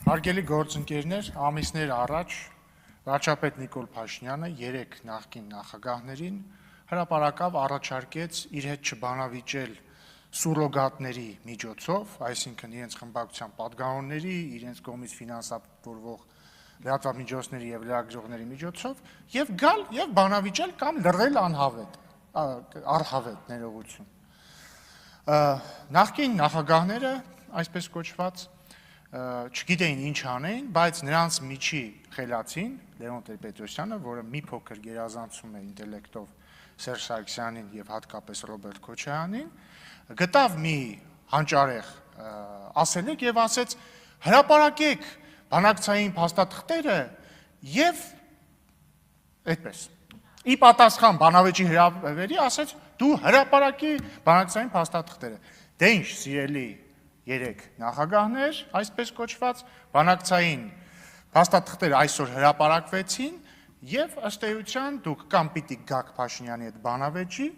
Հարգելի գործընկերներ, ամիսներ առաջ վարչապետ Նիկոլ Փաշինյանը 3 նախկին նախագահներին հրապարակավ առաջարկեց իր հետ չբանավիճել սուրոգատների միջոցով, այսինքն իրենց խմբակցության պատգամավորների, իրենց կողմից ֆինանսավորվող լրատվամիջոցների եւ լրագրողների միջոցով եւ գալ եւ բանավիճել կամ լռել առհավետ ներողություն։ Նախկին նախագահները, այսպես կոչված, չգիտեին ինչ անեին, բայց նրանց միջի խելացին Լևոն Տեր-Պետրոսյանը, որը մի փոքր գերազանցում է ինտելեկտով Սերժ Սարգսյանին եւ հատկապես Ռոբերտ Քոչարյանին, գտավ մի հանճարեղ ասելիք եւ ասեց. հրապարակեք բանակցային փաստաթղթերը եւ այդպես։ Ի պատասխան բանավեճի հրավերի ասեց. դու հրապարակի բանակցային փաստաթղթերը։ Դե ինչ, սիրելի 3 նախագահներ, այսպես կոչված, բանակցային փաստաթղթերը այսօր հրապարակվեցին եւ ըստ էության դուք կամ պիտի գաք Փաշինյանի հետ բանավեճի,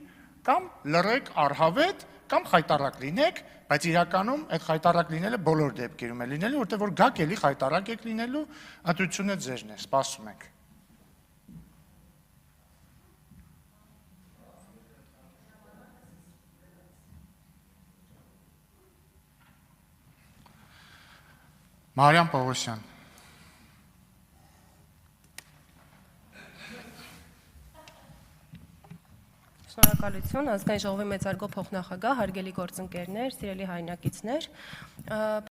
կամ լռեք առհավետ, կամ խայտառակ լինեք, բայց իրականում այդ խայտառակ լինելը բոլոր դեպքերում է լինելու, որտեղ որ գաք էլի խայտառակ եք լինելու, ընտրությունը ձերն է, սպասում ենք։ Մարիամ Պողոսյան։ Շնորհակալություն, ազգային ժողովի մեծարգո փոխնախագահ, հարգելի գործընկերներ, սիրելի հայրենակիցներ։